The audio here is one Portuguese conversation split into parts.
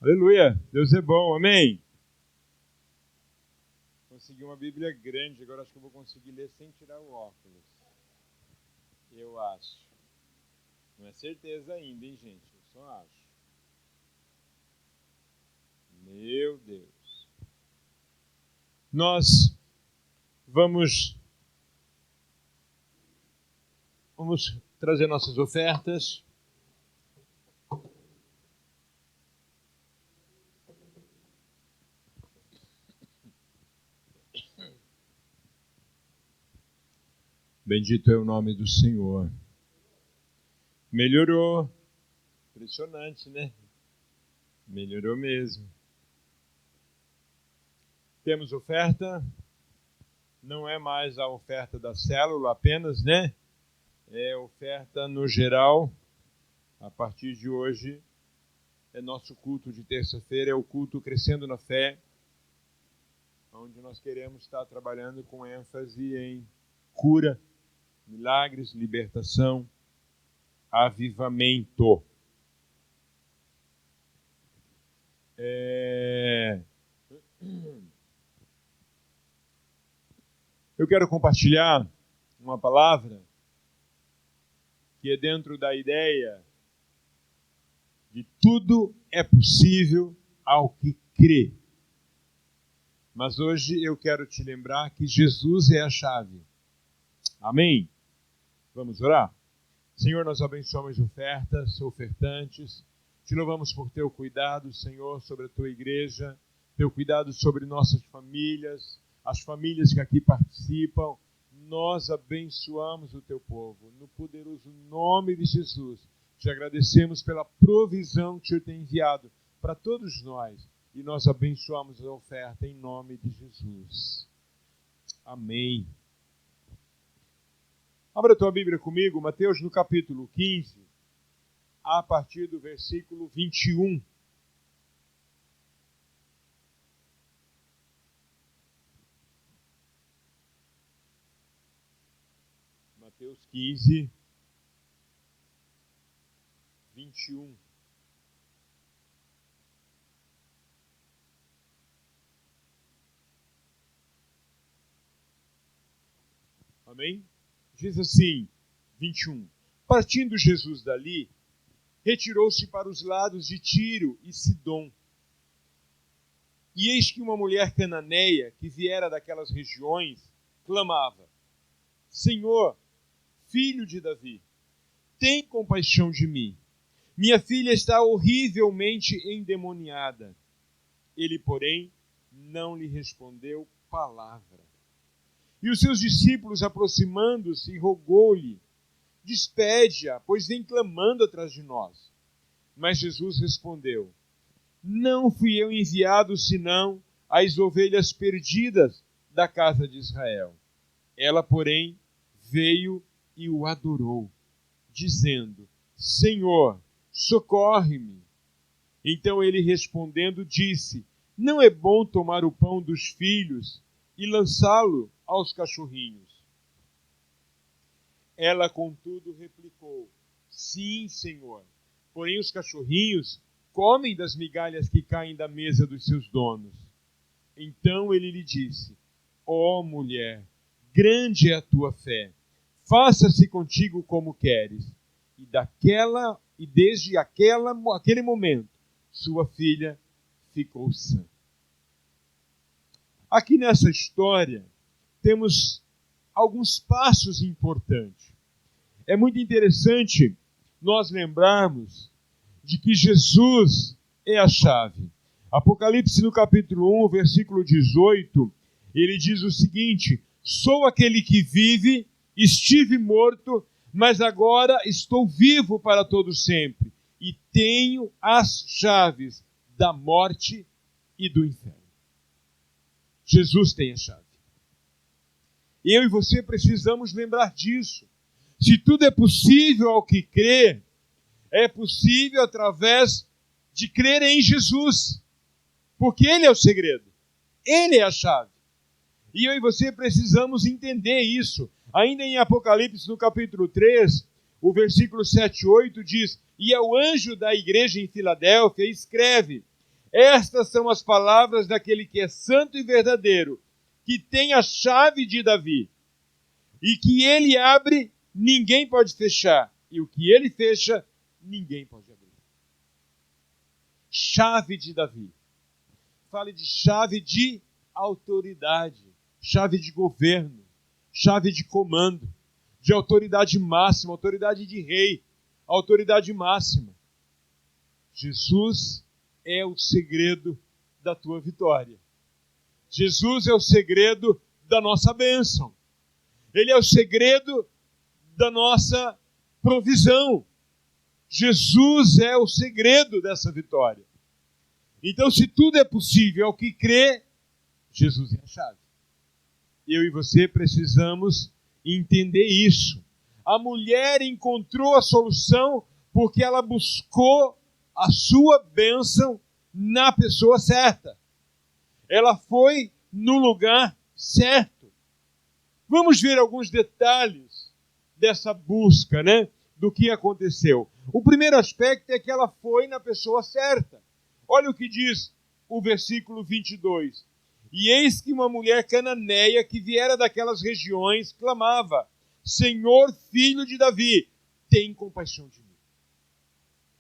Aleluia! Deus é bom, amém? Consegui uma Bíblia grande, agora acho que eu vou conseguir ler sem tirar o óculos. Eu acho. Não é certeza ainda, hein, gente? Eu só acho. Meu Deus. Nós vamos trazer nossas ofertas. Bendito é o nome do Senhor. Melhorou. Impressionante, né? Melhorou mesmo. Temos oferta. Não é mais a oferta da célula apenas, né? É oferta no geral. A partir de hoje é nosso culto de terça-feira, é o culto Crescendo na Fé, onde nós queremos estar trabalhando com ênfase em cura, milagres, libertação, avivamento. Eu quero compartilhar uma palavra que é dentro da ideia de tudo é possível ao que crê. Mas hoje eu quero te lembrar que Jesus é a chave. Amém? Vamos orar? Senhor, nós abençoamos ofertas, ofertantes. Te louvamos por teu cuidado, Senhor, sobre a tua igreja, teu cuidado sobre nossas famílias, as famílias que aqui participam. Nós abençoamos o teu povo. No poderoso nome de Jesus, te agradecemos pela provisão que o Senhor tem enviado para todos nós. E nós abençoamos a oferta em nome de Jesus. Amém. Abra a tua Bíblia comigo, Mateus no capítulo 15, a partir do versículo 21. Mateus 15, 21. Amém? Diz assim, 21. Partindo Jesus dali, retirou-se para os lados de Tiro e Sidom. E eis que uma mulher cananeia, que viera daquelas regiões, clamava: Senhor, filho de Davi, tem compaixão de mim. Minha filha está horrivelmente endemoniada. Ele, porém, não lhe respondeu palavra. E os seus discípulos, aproximando-se, rogou-lhe: despede-a, pois vem clamando atrás de nós. Mas Jesus respondeu: não fui eu enviado, senão as ovelhas perdidas da casa de Israel. Ela, porém, veio e o adorou, dizendo: Senhor, socorre-me. Então ele respondendo disse: não é bom tomar o pão dos filhos e lançá-lo aos cachorrinhos. Ela, contudo, replicou: sim, Senhor, porém os cachorrinhos comem das migalhas que caem da mesa dos seus donos. Então ele lhe disse: ó mulher, grande é a tua fé, faça-se contigo como queres. E desde aquele momento, sua filha ficou sã. Aqui nessa história, temos alguns passos importantes. É muito interessante nós lembrarmos de que Jesus é a chave. Apocalipse no capítulo 1, versículo 18, ele diz o seguinte: sou aquele que vive, estive morto, mas agora estou vivo para todo sempre, e tenho as chaves da morte e do inferno. Jesus tem a chave. Eu e você precisamos lembrar disso. Se tudo é possível ao que crê, é possível através de crer em Jesus. Porque Ele é o segredo. Ele é a chave. E eu e você precisamos entender isso. Ainda em Apocalipse, no capítulo 3, o versículo 7 e 8 diz: e ao anjo da igreja em Filadélfia escreve: Estas são as palavras daquele que é santo e verdadeiro, que tem a chave de Davi. E que ele abre, ninguém pode fechar. E o que ele fecha, ninguém pode abrir. Chave de Davi. Fale de chave de autoridade, chave de governo, chave de comando, de autoridade máxima, autoridade de rei, autoridade máxima. Jesus é o segredo da tua vitória. Jesus é o segredo da nossa bênção. Ele é o segredo da nossa provisão. Jesus é o segredo dessa vitória. Então, se tudo é possível ao que crê, Jesus é a chave. Eu e você precisamos entender isso. A mulher encontrou a solução porque ela buscou a sua bênção na pessoa certa. Ela foi no lugar certo. Vamos ver alguns detalhes dessa busca, né? Do que aconteceu. O primeiro aspecto é que ela foi na pessoa certa. Olha o que diz o versículo 22. E eis que uma mulher cananeia que viera daquelas regiões clamava: Senhor, filho de Davi, tem compaixão de mim.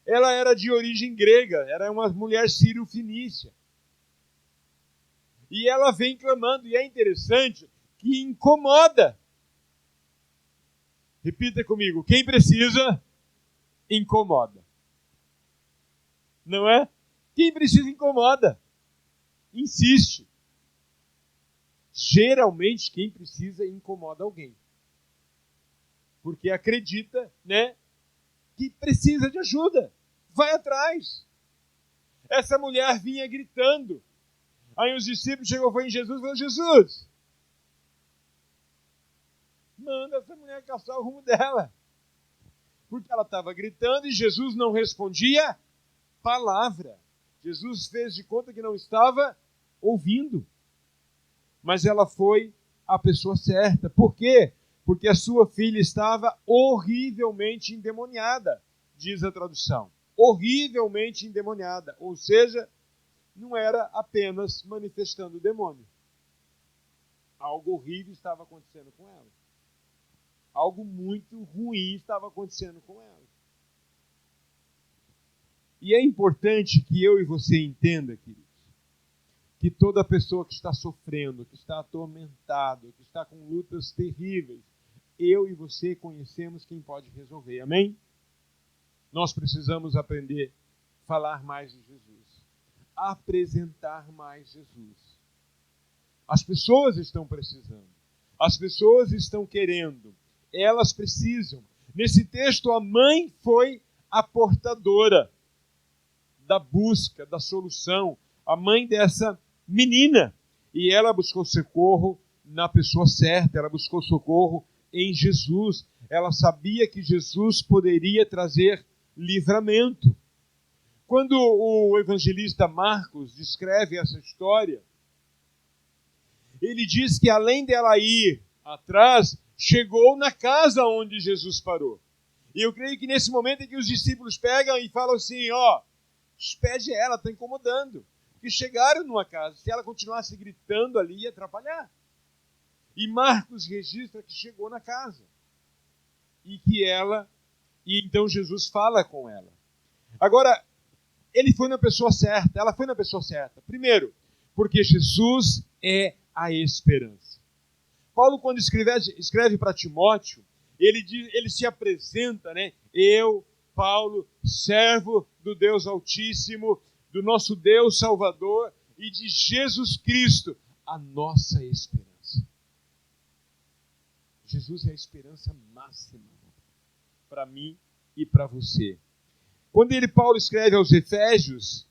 Ela era de origem grega, era uma mulher sírio-fenícia. E ela vem clamando, e é interessante que incomoda. Repita comigo: quem precisa, incomoda. Não é? Quem precisa, incomoda. Insiste. Geralmente, quem precisa, incomoda alguém. Porque acredita, né, que precisa de ajuda. Vai atrás. Essa mulher vinha gritando. Aí os discípulos chegou em Jesus e falou: Jesus, manda essa mulher caçar o rumo dela. Porque ela estava gritando e Jesus não respondia palavra. Jesus fez de conta que não estava ouvindo. Mas ela foi a pessoa certa. Por quê? Porque a sua filha estava horrivelmente endemoniada, diz a tradução. Horrivelmente endemoniada. Ou seja, não era apenas manifestando o demônio. Algo horrível estava acontecendo com ela. Algo muito ruim estava acontecendo com ela. E é importante que eu e você entenda, queridos, que toda pessoa que está sofrendo, que está atormentado, que está com lutas terríveis, eu e você conhecemos quem pode resolver. Amém? Nós precisamos aprender a falar mais de Jesus, apresentar mais Jesus. As pessoas estão precisando, as pessoas estão querendo, elas precisam. Nesse texto, a mãe foi a portadora da busca, da solução, a mãe dessa menina. E ela buscou socorro na pessoa certa, ela buscou socorro em Jesus. Ela sabia que Jesus poderia trazer livramento. Quando o evangelista Marcos descreve essa história, ele diz que além dela ir atrás, chegou na casa onde Jesus parou. E eu creio que nesse momento é que os discípulos pegam e falam assim: ó, despede ela, está incomodando. Porque chegaram numa casa, se ela continuasse gritando ali, ia atrapalhar. E Marcos registra que chegou na casa. E então Jesus fala com ela. Agora, ele foi na pessoa certa, ela foi na pessoa certa. Primeiro, porque Jesus é a esperança. Paulo, quando escreve para Timóteo, ele se apresenta, né? Eu, Paulo, servo do Deus Altíssimo, do nosso Deus Salvador e de Jesus Cristo, a nossa esperança. Jesus é a esperança máxima para mim e para você. Quando Paulo escreve aos Efésios,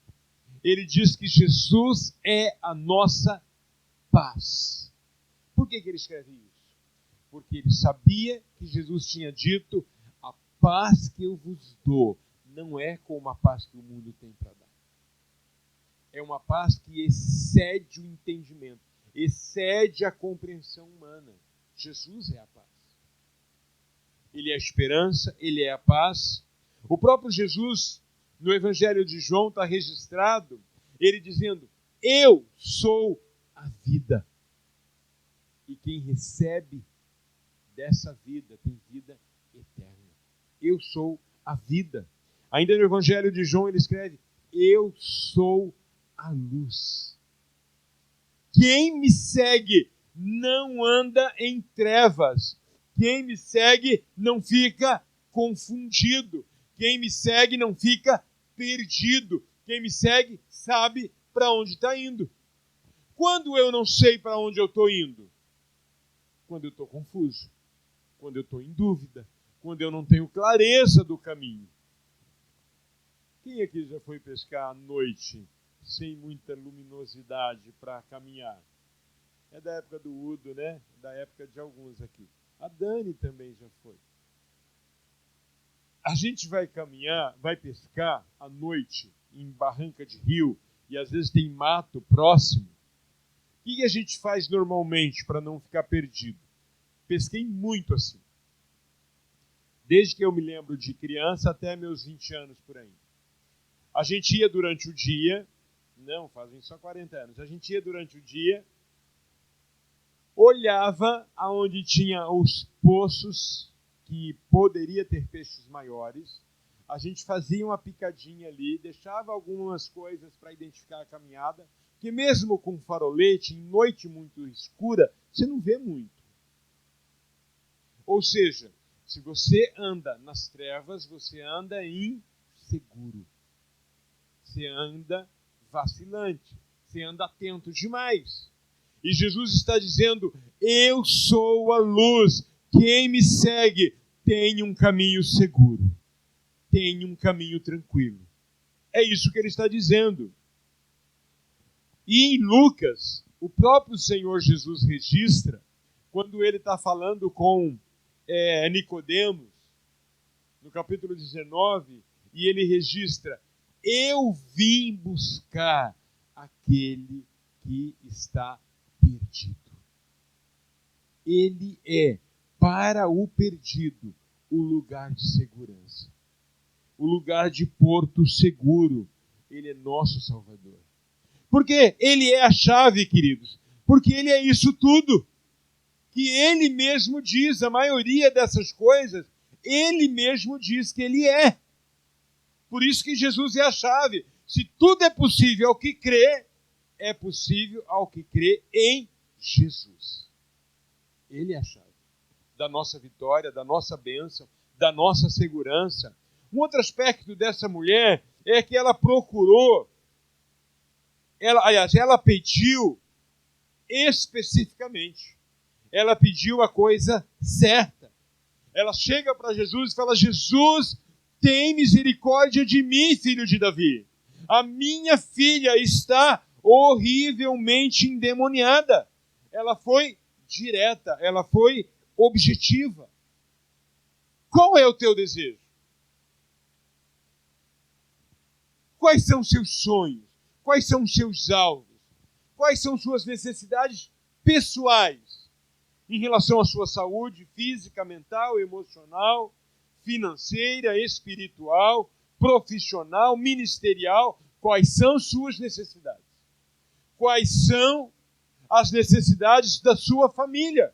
ele diz que Jesus é a nossa paz. Por que ele escreve isso? Porque ele sabia que Jesus tinha dito: a paz que eu vos dou não é como a paz que o mundo tem para dar. É uma paz que excede o entendimento, excede a compreensão humana. Jesus é a paz. Ele é a esperança, ele é a paz. O próprio Jesus, no Evangelho de João, está registrado Ele dizendo: eu sou a vida. E quem recebe dessa vida tem vida eterna. Eu sou a vida. Ainda no Evangelho de João ele escreve: eu sou a luz. Quem me segue não anda em trevas. Quem me segue não fica confundido. Quem me segue não fica perdido. Quem me segue sabe para onde está indo. Quando eu não sei para onde eu estou indo? Quando eu estou confuso. Quando eu estou em dúvida. Quando eu não tenho clareza do caminho. Quem aqui já foi pescar à noite sem muita luminosidade para caminhar? É da época do Udo, né? Da época de alguns aqui. A Dani também já foi. A gente vai caminhar, vai pescar à noite em barranca de rio e às vezes tem mato próximo. O que a gente faz normalmente para não ficar perdido? Pesquei muito assim. Desde que eu me lembro de criança até meus 20 anos por aí. A gente ia durante o dia, não, fazem só 40 anos, a gente ia durante o dia, olhava aonde tinha os poços que poderia ter peixes maiores, a gente fazia uma picadinha ali, deixava algumas coisas para identificar a caminhada, que mesmo com farolete, em noite muito escura, você não vê muito. Ou seja, se você anda nas trevas, você anda inseguro. Você anda vacilante. Você anda atento demais. E Jesus está dizendo: eu sou a luz. Quem me segue tem um caminho seguro. Tem um caminho tranquilo. É isso que ele está dizendo. E em Lucas, o próprio Senhor Jesus registra, quando ele está falando com Nicodemos, no capítulo 19, e ele registra: eu vim buscar aquele que está perdido. Ele é, para o perdido, o lugar de segurança. O lugar de porto seguro. Ele é nosso Salvador. Porque ele é a chave, queridos. Porque ele é isso tudo. Que ele mesmo diz, a maioria dessas coisas, ele mesmo diz que ele é. Por isso que Jesus é a chave. Se tudo é possível ao que crê, é possível ao que crê em Jesus. Ele é a chave da nossa vitória, da nossa bênção, da nossa segurança. Um outro aspecto dessa mulher é que ela procurou, ela pediu especificamente. Ela pediu a coisa certa. Ela chega para Jesus e fala: Jesus, tem misericórdia de mim, filho de Davi. A minha filha está horrivelmente endemoniada. Ela foi direta, ela foi objetiva. Qual é o teu desejo? Quais são os seus sonhos? Quais são os seus alvos? Quais são suas necessidades pessoais em relação à sua saúde física, mental, emocional, financeira, espiritual, profissional, ministerial? Quais são suas necessidades? Quais são as necessidades da sua família,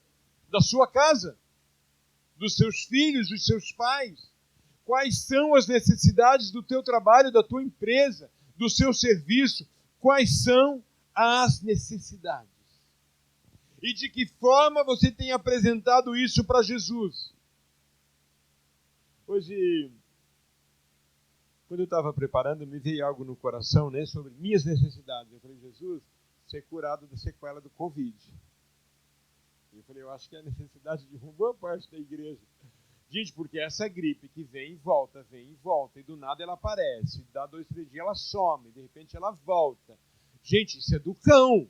da sua casa, dos seus filhos, dos seus pais? Quais são as necessidades do teu trabalho, da tua empresa, do seu serviço? Quais são as necessidades? E de que forma você tem apresentado isso para Jesus? Hoje, quando eu estava preparando, me veio algo no coração, né, sobre minhas necessidades. Eu falei: Jesus, ser curado da sequela do Covid. Eu falei: eu acho que é a necessidade de uma boa parte da igreja. Gente, porque essa gripe que vem e volta, e do nada ela aparece, dá 2, 3 dias ela some, de repente ela volta. Gente, isso é do cão.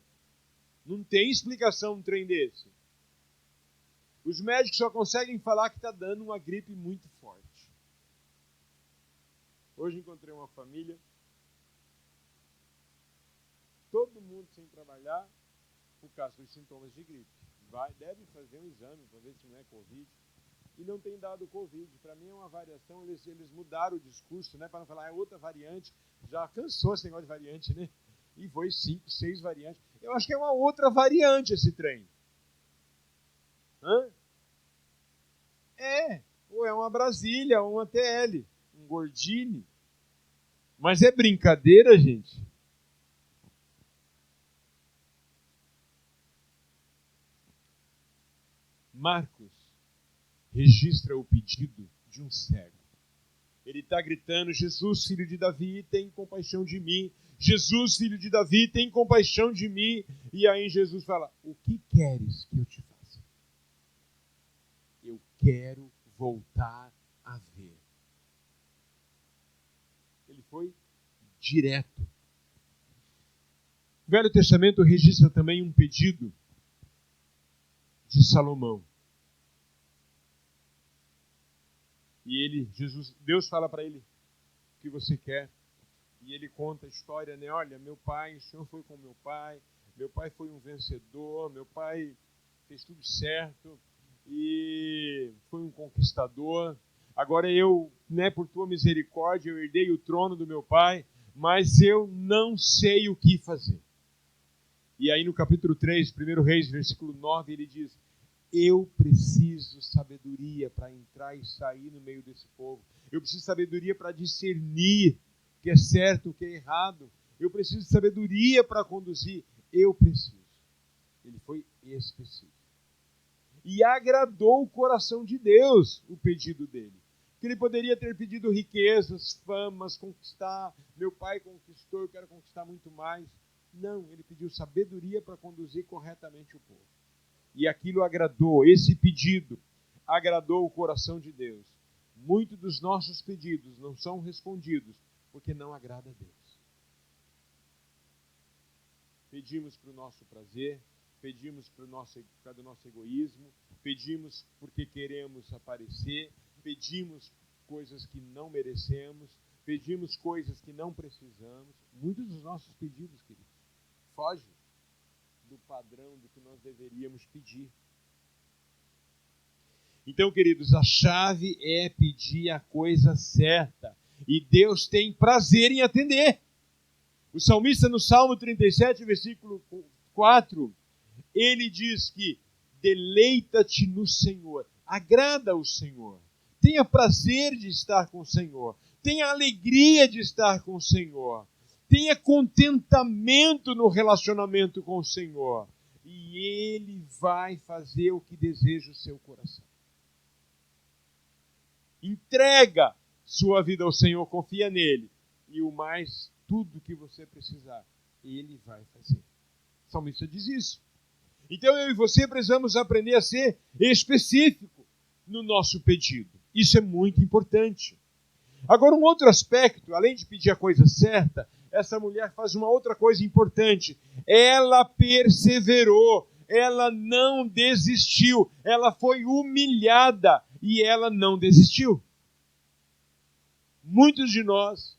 Não tem explicação um trem desse. Os médicos só conseguem falar que está dando uma gripe muito forte. Hoje encontrei uma família, todo mundo sem trabalhar por causa dos sintomas de gripe. Deve fazer um exame para ver se não é Covid. E não tem dado Covid. Para mim é uma variação, eles mudaram o discurso, né, para não falar é outra variante. Já cansou esse negócio de variante, né? E foi 5, 6 variantes. Eu acho que é uma outra variante esse trem. Hã? Ou é uma Brasília, ou uma TL, um Gordini. Mas é brincadeira, gente? Marcos registra o pedido de um cego. Ele está gritando: Jesus, filho de Davi, tem compaixão de mim. Jesus, filho de Davi, tem compaixão de mim. E aí Jesus fala: o que queres que eu te faça? Eu quero voltar a ver. Ele foi direto. O Velho Testamento registra também um pedido de Salomão. E Deus fala para ele: o que você quer? E ele conta a história, né? Olha, meu pai, o senhor foi com meu pai foi um vencedor, meu pai fez tudo certo e foi um conquistador. Agora eu, né, por tua misericórdia, eu herdei o trono do meu pai, mas eu não sei o que fazer. E aí no capítulo 3, 1 Reis, versículo 9, ele diz: eu preciso sabedoria para entrar e sair no meio desse povo. Eu preciso sabedoria para discernir o que é certo, o que é errado. Eu preciso sabedoria para conduzir. Eu preciso. Ele foi específico. E agradou o coração de Deus o pedido dele. Que ele poderia ter pedido riquezas, famas, conquistar. Meu pai conquistou, eu quero conquistar muito mais. Não, ele pediu sabedoria para conduzir corretamente o povo. E aquilo agradou, esse pedido agradou o coração de Deus. Muitos dos nossos pedidos não são respondidos porque não agrada a Deus. Pedimos para o nosso prazer, pedimos por causa do nosso egoísmo, pedimos porque queremos aparecer, pedimos coisas que não merecemos, pedimos coisas que não precisamos. Muitos dos nossos pedidos, queridos, fogem do padrão do que nós deveríamos pedir. Então, queridos, a chave é pedir a coisa certa. E Deus tem prazer em atender. O salmista no Salmo 37, versículo 4, ele diz que deleita-te no Senhor, agrada o Senhor, tenha prazer de estar com o Senhor, tenha alegria de estar com o Senhor, tenha contentamento no relacionamento com o Senhor, e Ele vai fazer o que deseja o seu coração. Entrega sua vida ao Senhor, confia nele, e o mais, tudo que você precisar, Ele vai fazer. O salmista diz isso. Então eu e você precisamos aprender a ser específico no nosso pedido. Isso é muito importante. Agora, um outro aspecto, além de pedir a coisa certa, essa mulher faz uma outra coisa importante. Ela perseverou, ela não desistiu, ela foi humilhada e ela não desistiu. Muitos de nós,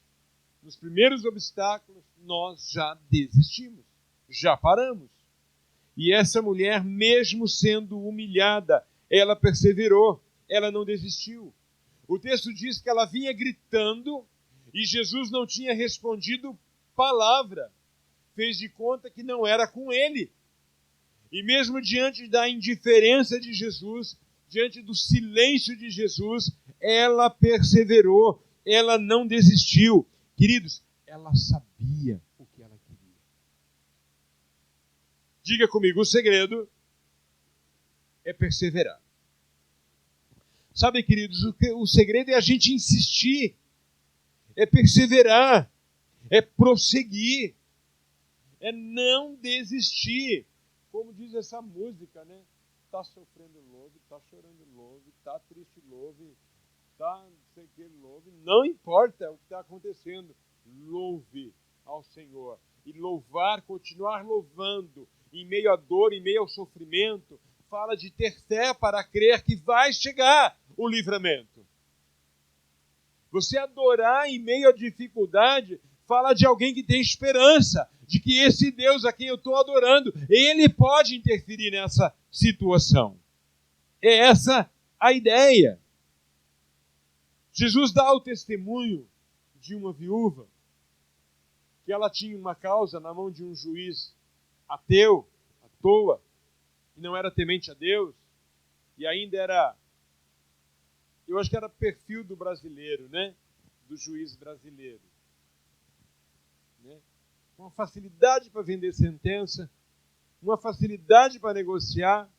nos primeiros obstáculos, nós já desistimos, já paramos. E essa mulher, mesmo sendo humilhada, ela perseverou, ela não desistiu. O texto diz que ela vinha gritando e Jesus não tinha respondido palavra. Fez de conta que não era com ele. E mesmo diante da indiferença de Jesus, diante do silêncio de Jesus, ela perseverou, ela não desistiu. Queridos, ela sabia o que ela queria. Diga comigo, o segredo é perseverar. Sabe, queridos, o segredo é a gente insistir, é perseverar, é prosseguir, é não desistir. Como diz essa música, né? Tá sofrendo, louve, tá chorando, louve, tá triste, louve, tá não sei o que, louve. Não importa o que está acontecendo, louve ao Senhor. E louvar, continuar louvando, em meio à dor, em meio ao sofrimento, fala de ter fé para crer que vai chegar o livramento. Você adorar em meio à dificuldade, fala de alguém que tem esperança, de que esse Deus a quem eu estou adorando, ele pode interferir nessa situação. É essa a ideia. Jesus dá o testemunho de uma viúva que ela tinha uma causa na mão de um juiz ateu, à toa, e não era temente a Deus, e ainda era, eu acho que era perfil do brasileiro, né? Do juiz brasileiro. Né? Uma facilidade para vender sentença, uma facilidade para negociar.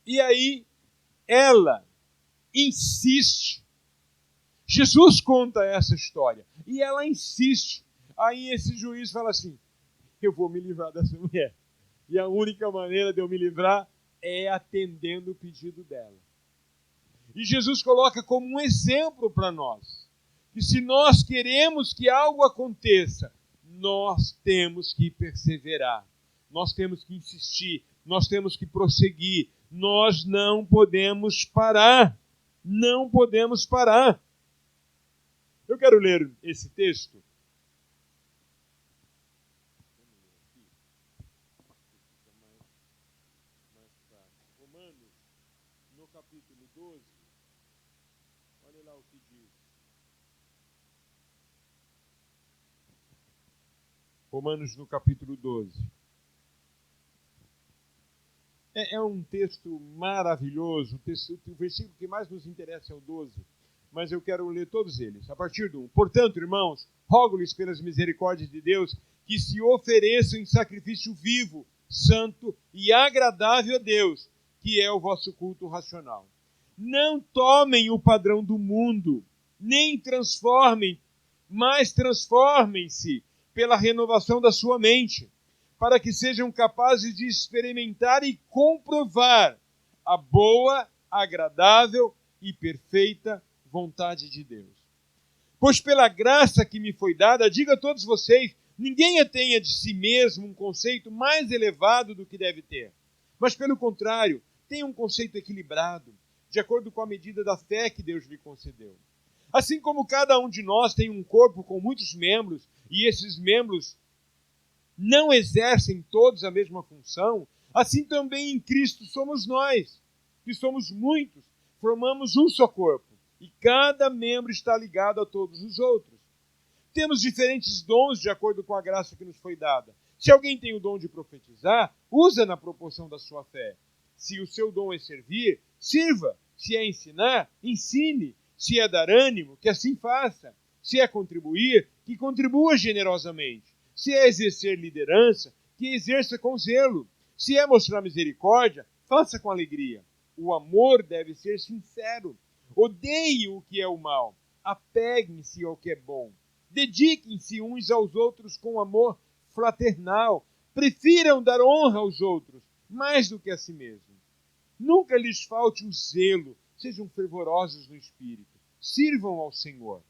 E aí ela insiste. Jesus conta essa história e ela insiste. Aí esse juiz fala assim: eu vou me livrar dessa mulher. E a única maneira de eu me livrar é atendendo o pedido dela. E Jesus coloca como um exemplo para nós que se nós queremos que algo aconteça, nós temos que perseverar, nós temos que insistir, nós temos que prosseguir, nós não podemos parar, não podemos parar. Eu quero ler esse texto. Romanos, no capítulo 12, olha lá o que diz. Romanos, no capítulo 12. É um texto maravilhoso, o versículo que mais nos interessa é o 12, mas eu quero ler todos eles. A partir do 1. Portanto, irmãos, rogo-lhes pelas misericórdias de Deus que se ofereçam em sacrifício vivo, santo e agradável a Deus, que é o vosso culto racional. Não tomem o padrão do mundo, nem transformem, mas transformem-se pela renovação da sua mente, para que sejam capazes de experimentar e comprovar a boa, agradável e perfeita vontade de Deus. Pois pela graça que me foi dada, digo a todos vocês, ninguém tenha de si mesmo um conceito mais elevado do que deve ter, mas pelo contrário, tenha um conceito equilibrado, de acordo com a medida da fé que Deus lhe concedeu. Assim como cada um de nós tem um corpo com muitos membros, e esses membros não exercem todos a mesma função, assim também em Cristo somos nós, que somos muitos, formamos um só corpo, e cada membro está ligado a todos os outros. Temos diferentes dons de acordo com a graça que nos foi dada. Se alguém tem o dom de profetizar, usa na proporção da sua fé. Se o seu dom é servir, sirva. Se é ensinar, ensine. Se é dar ânimo, que assim faça. Se é contribuir, que contribua generosamente. Se é exercer liderança, que exerça com zelo. Se é mostrar misericórdia, faça com alegria. O amor deve ser sincero. Odeie o que é o mal. Apeguem-se ao que é bom. Dediquem-se uns aos outros com amor fraternal. Prefiram dar honra aos outros, mais do que a si mesmo. Nunca lhes falte o zelo. Sejam fervorosos no espírito. Sirvam ao Senhor.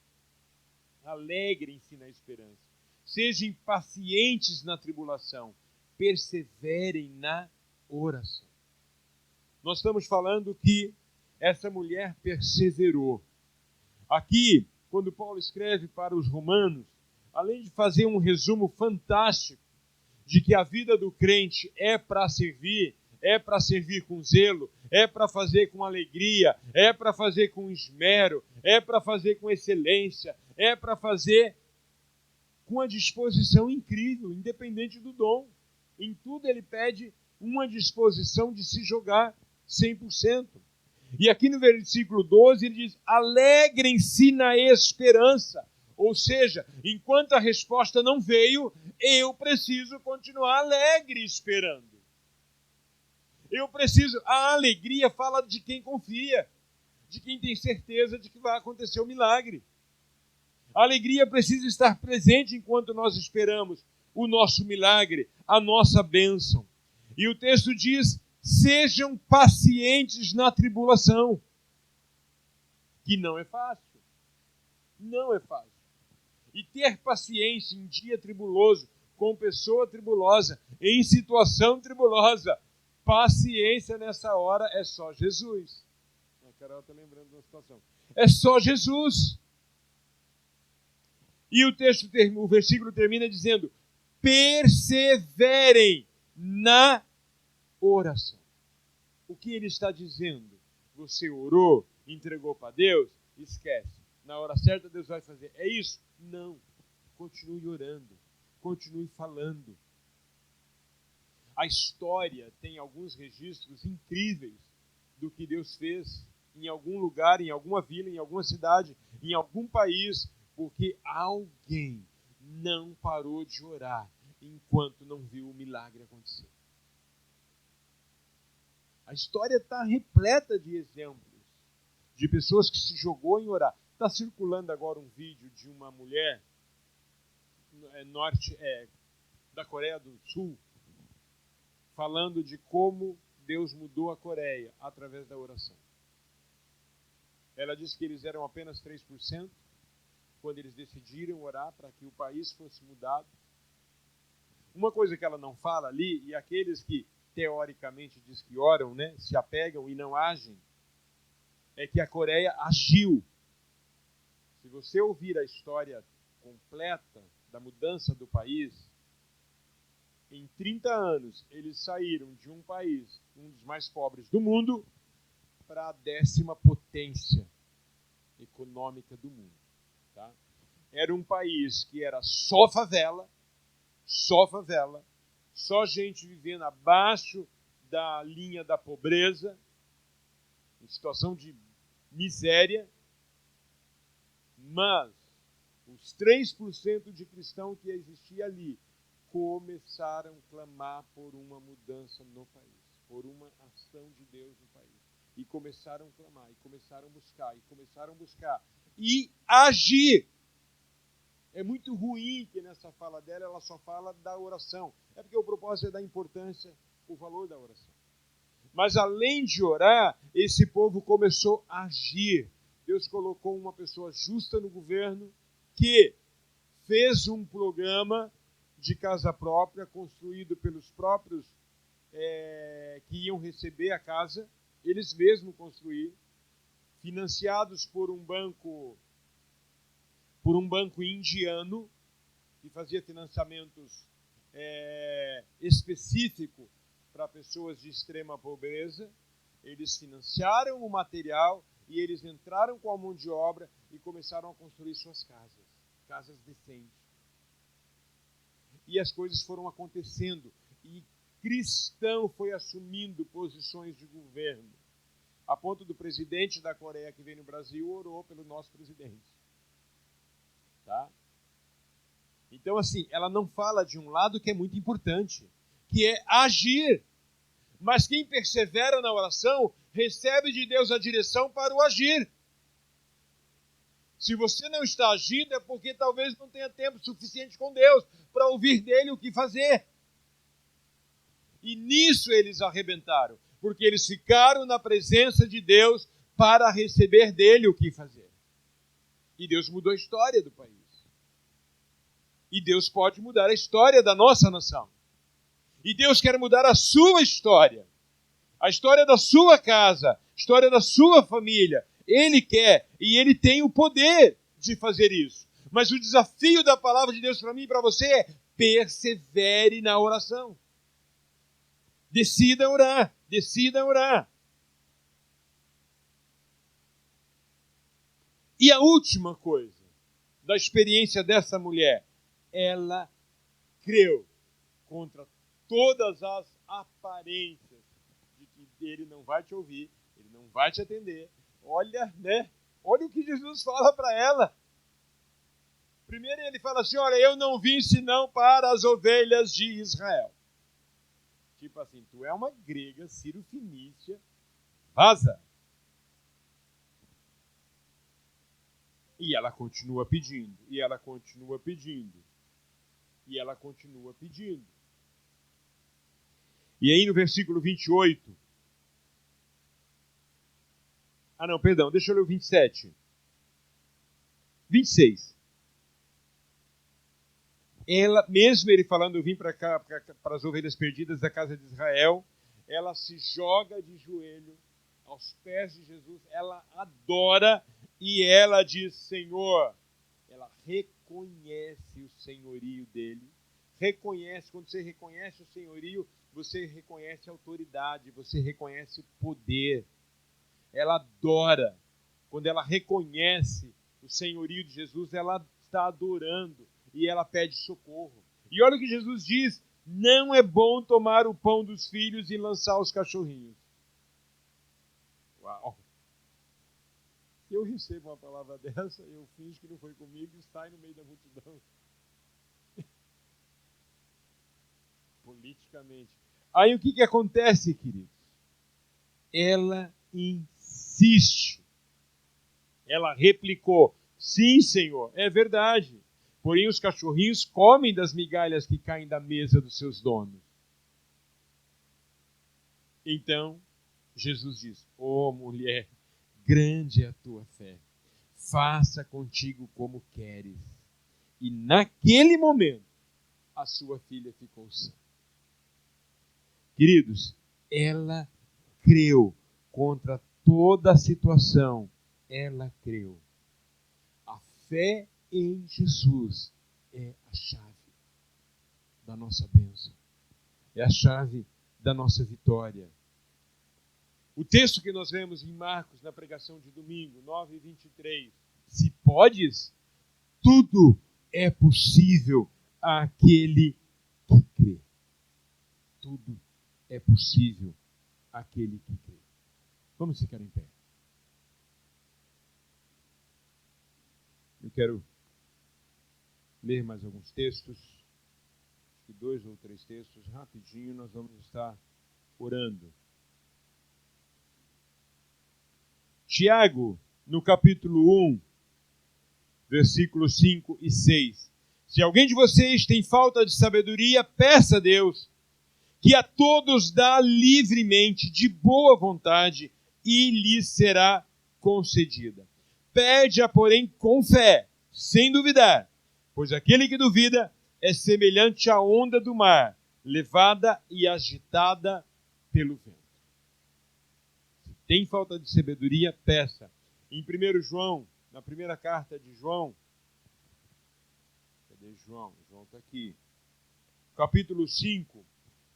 Alegrem-se na esperança. Sejam pacientes na tribulação. Perseverem na oração. Nós estamos falando que essa mulher perseverou. Aqui, quando Paulo escreve para os romanos, além de fazer um resumo fantástico de que a vida do crente é para servir com zelo, é para fazer com alegria, é para fazer com esmero, é para fazer com excelência, é para fazer com uma disposição incrível, independente do dom. Em tudo ele pede uma disposição de se jogar 100%. E aqui no versículo 12 ele diz: alegrem-se na esperança. Ou seja, enquanto a resposta não veio, eu preciso continuar alegre esperando. A alegria fala de quem confia, de quem tem certeza de que vai acontecer o milagre. A alegria precisa estar presente enquanto nós esperamos o nosso milagre, a nossa bênção. E o texto diz: sejam pacientes na tribulação, que não é fácil. Não é fácil. E ter paciência em dia tribuloso, com pessoa tribulosa, em situação tribulosa, paciência nessa hora é só Jesus. A Carol está lembrando de uma situação. É só Jesus. E o versículo termina dizendo: perseverem na oração. O que ele está dizendo? Você orou, entregou para Deus, esquece. Na hora certa Deus vai fazer. É isso? Não. continue orando, continue falando. A história tem alguns registros incríveis do que Deus fez em algum lugar, em alguma vila, em alguma cidade, em algum país, porque alguém não parou de orar enquanto não viu o milagre acontecer. A história está repleta de exemplos de pessoas que se jogou em orar. Está circulando agora um vídeo de uma mulher da Coreia do Sul falando de como Deus mudou a Coreia através da oração. Ela disse que eles eram apenas 3% quando eles decidiram orar para que o país fosse mudado. Uma coisa que ela não fala ali, e aqueles que teoricamente diz que oram, né, se apegam e não agem, é que a Coreia agiu. Se você ouvir a história completa da mudança do país, em 30 anos eles saíram de um país, um dos mais pobres do mundo, para a 10ª potência econômica do mundo. Tá? Era um país que era só favela, só gente vivendo abaixo da linha da pobreza, em situação de miséria, mas os 3% de cristão que existia ali começaram a clamar por uma mudança no país, por uma ação de Deus no país. E começaram a clamar, e começaram a buscar, e agir. É muito ruim que nessa fala dela ela só fala da oração. É porque o propósito é dar importância, o valor da oração. Mas além de orar, esse povo começou a agir. Deus colocou uma pessoa justa no governo que fez um programa de casa própria, construído pelos próprios que iam receber a casa, eles mesmos construíram, financiados por um banco indiano, que fazia financiamentos específicos para pessoas de extrema pobreza. Eles financiaram o material e eles entraram com a mão de obra e começaram a construir suas casas decentes. E as coisas foram acontecendo. E cristão foi assumindo posições de governo, a ponto do presidente da Coreia que veio no Brasil orou pelo nosso presidente. Tá? Então, assim, ela não fala de um lado que é muito importante, que é agir. Mas quem persevera na oração recebe de Deus a direção para o agir. Se você não está agindo, é porque talvez não tenha tempo suficiente com Deus para ouvir dele o que fazer. E nisso eles arrebentaram, porque eles ficaram na presença de Deus para receber dele o que fazer. E Deus mudou a história do país. E Deus pode mudar a história da nossa nação. E Deus quer mudar a sua história. A história da sua casa, a história da sua família. Ele quer e ele tem o poder de fazer isso. Mas o desafio da palavra de Deus para mim e para você é: persevere na oração. Decida orar, decida orar. E a última coisa da experiência dessa mulher, ela creu contra todas as aparências de que ele não vai te ouvir, ele não vai te atender. Olha, né? Olha o que Jesus fala para ela. Primeiro ele fala assim: olha, eu não vim senão para as ovelhas de Israel. Tipo assim, tu é uma grega, cirofenícia, vaza. E ela continua pedindo, e ela continua pedindo, e ela continua pedindo. E aí no versículo 28... deixa eu ler o 27. 26. Ela, mesmo ele falando, eu vim para cá, para as ovelhas perdidas da casa de Israel, ela se joga de joelho aos pés de Jesus, ela adora e ela diz: Senhor. Ela reconhece o senhorio dele. Reconhece, quando você reconhece o senhorio, você reconhece a autoridade, você reconhece o poder. Ela adora. Quando ela reconhece o senhorio de Jesus, ela está adorando. e ela pede socorro. E olha o que Jesus diz: não é bom tomar o pão dos filhos e lançar aos cachorrinhos. Uau! Se eu recebo uma palavra dessa, eu finjo que não foi comigo e saio no meio da multidão. Politicamente. Aí o que acontece, queridos? Ela insiste. Ela replicou: sim, Senhor, é verdade. Porém, os cachorrinhos comem das migalhas que caem da mesa dos seus donos. Então, Jesus diz: ó mulher, grande é a tua fé. Faça contigo como queres. E naquele momento, a sua filha ficou sã. Queridos, ela creu contra toda a situação. Ela creu. A fé em Jesus é a chave da nossa bênção. É a chave da nossa vitória. O texto que nós vemos em Marcos, na pregação de domingo, 9:23. Se podes, tudo é possível àquele que crê. Tudo é possível àquele que crê. Vamos ficar em pé. Eu quero ler mais alguns textos, 2 ou 3 textos, rapidinho, nós vamos estar orando. Tiago, no capítulo 1, versículos 5 e 6. Se alguém de vocês tem falta de sabedoria, peça a Deus, que a todos dá livremente, de boa vontade, e lhes será concedida. Pede-a, porém, com fé, sem duvidar, pois aquele que duvida é semelhante à onda do mar, levada e agitada pelo vento. Se tem falta de sabedoria, peça. Em 1 João, na primeira carta de João, cadê João? João está aqui. Capítulo 5,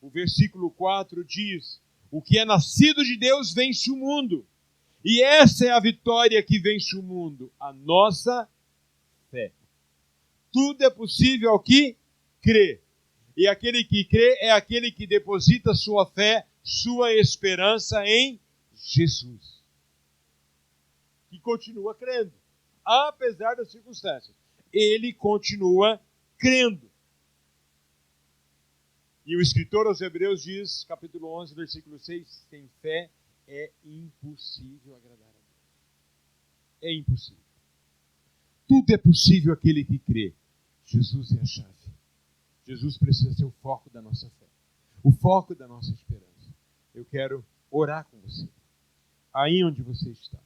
o versículo 4 diz: o que é nascido de Deus vence o mundo. E essa é a vitória que vence o mundo, a nossa fé. Tudo é possível ao que crê. E aquele que crê é aquele que deposita sua fé, sua esperança em Jesus. Que continua crendo, apesar das circunstâncias. Ele continua crendo. E o escritor aos Hebreus diz, capítulo 11, versículo 6, sem fé é impossível agradar a Deus. É impossível. Tudo é possível àquele que crê. Jesus é a chave. Jesus precisa ser o foco da nossa fé, o foco da nossa esperança. Eu quero orar com você. Aí onde você está.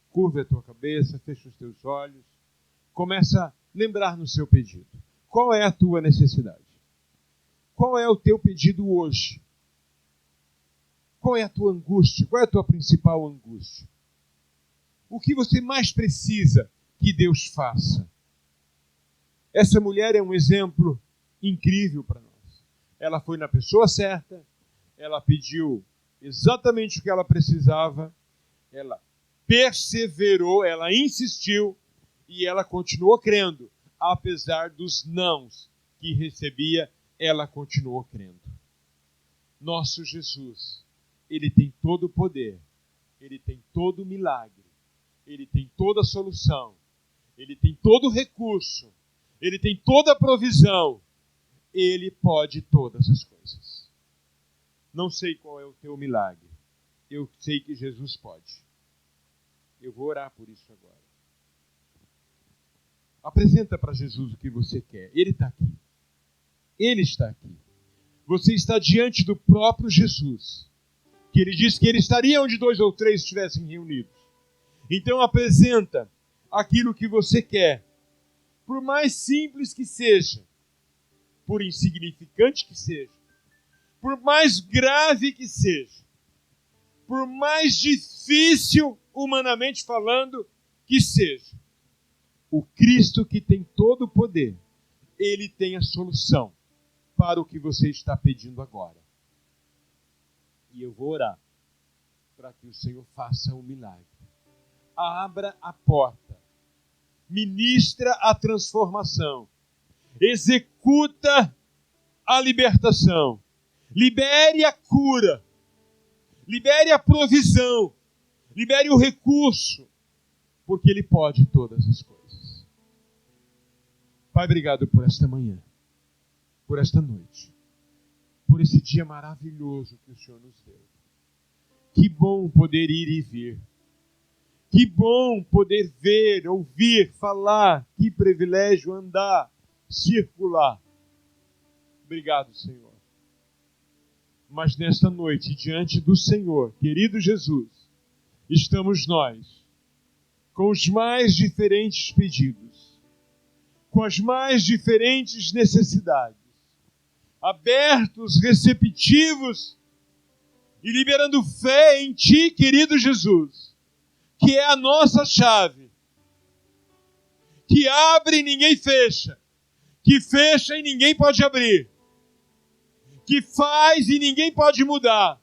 Curva a tua cabeça, fecha os teus olhos. Começa a lembrar no seu pedido. Qual é a tua necessidade? Qual é o teu pedido hoje? Qual é a tua angústia? Qual é a tua principal angústia? O que você mais precisa que Deus faça? Essa mulher é um exemplo incrível para nós. Ela foi na pessoa certa, ela pediu exatamente o que ela precisava, ela perseverou, ela insistiu e ela continuou crendo, apesar dos nãos que recebia, ela continuou crendo. Nosso Jesus, ele tem todo o poder, ele tem todo o milagre, ele tem toda a solução, ele tem todo o recurso, ele tem toda a provisão, ele pode todas as coisas. Não sei qual é o teu milagre, eu sei que Jesus pode. Eu vou orar por isso agora. Apresenta para Jesus o que você quer. Ele está aqui. Ele está aqui. Você está diante do próprio Jesus, que ele disse que ele estaria onde 2 ou 3 estivessem reunidos. Então apresenta aquilo que você quer, por mais simples que seja, por insignificante que seja, por mais grave que seja, por mais difícil, humanamente falando, que seja. O Cristo que tem todo o poder, ele tem a solução para o que você está pedindo agora. E eu vou orar para que o Senhor faça um milagre. Abra a porta. Ministra a transformação. executa a libertação. Libere a cura. Libere a provisão. Libere o recurso. Porque Ele pode todas as coisas. Pai, obrigado por esta manhã. Por esta noite. Por esse dia maravilhoso que o Senhor nos deu. Que bom poder ir e vir. Que bom poder ver, ouvir, falar. Que privilégio andar, circular. Obrigado, Senhor. Mas nesta noite, diante do Senhor, querido Jesus, estamos nós, com os mais diferentes pedidos, com as mais diferentes necessidades, abertos, receptivos e liberando fé em Ti, querido Jesus, que é a nossa chave, que abre e ninguém fecha, que fecha e ninguém pode abrir, que faz e ninguém pode mudar.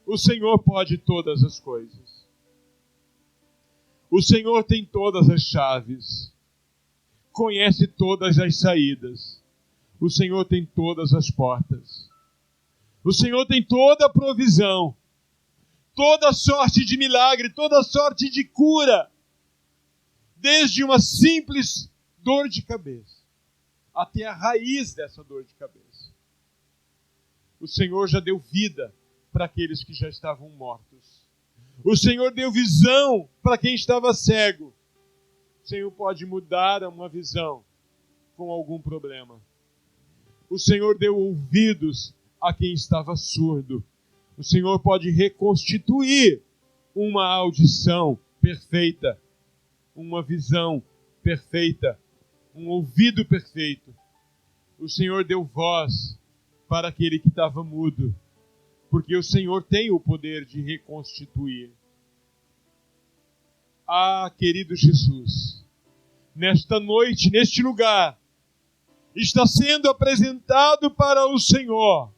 O Senhor pode todas as coisas. O Senhor tem todas as chaves, conhece todas as saídas. O Senhor tem todas as portas. O Senhor tem toda a provisão, toda sorte de milagre, toda sorte de cura, desde uma simples dor de cabeça até a raiz dessa dor de cabeça. O Senhor já deu vida para aqueles que já estavam mortos. O Senhor deu visão para quem estava cego. O Senhor pode mudar uma visão com algum problema. O Senhor deu ouvidos a quem estava surdo. O Senhor pode reconstituir uma audição perfeita, uma visão perfeita, um ouvido perfeito. O Senhor deu voz para aquele que estava mudo, porque o Senhor tem o poder de reconstituir. Ah, querido Jesus, nesta noite, neste lugar, está sendo apresentado para o Senhor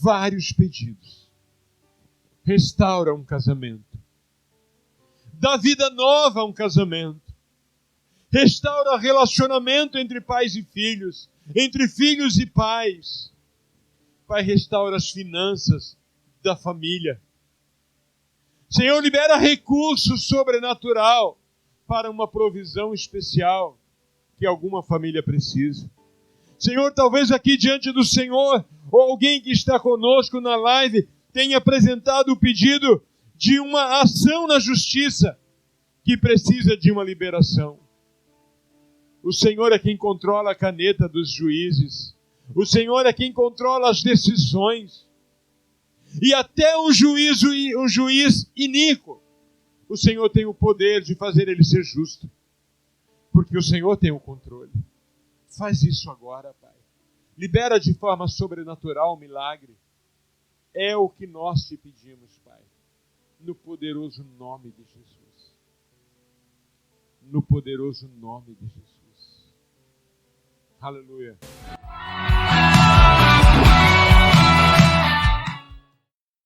vários pedidos. Restaura um casamento. Dá vida nova a um casamento. Restaura relacionamento entre pais e filhos, entre filhos e pais. Pai, restaura as finanças da família. Senhor, libera recurso sobrenatural para uma provisão especial que alguma família precisa. Senhor, talvez aqui diante do Senhor, ou alguém que está conosco na live, tenha apresentado o pedido de uma ação na justiça que precisa de uma liberação. O Senhor é quem controla a caneta dos juízes. O Senhor é quem controla as decisões. E até um juiz iníquo, o Senhor tem o poder de fazer ele ser justo. Porque o Senhor tem o controle. Faz isso agora, Pai. Libera de forma sobrenatural o milagre. É o que nós te pedimos, Pai. No poderoso nome de Jesus. No poderoso nome de Jesus. Aleluia.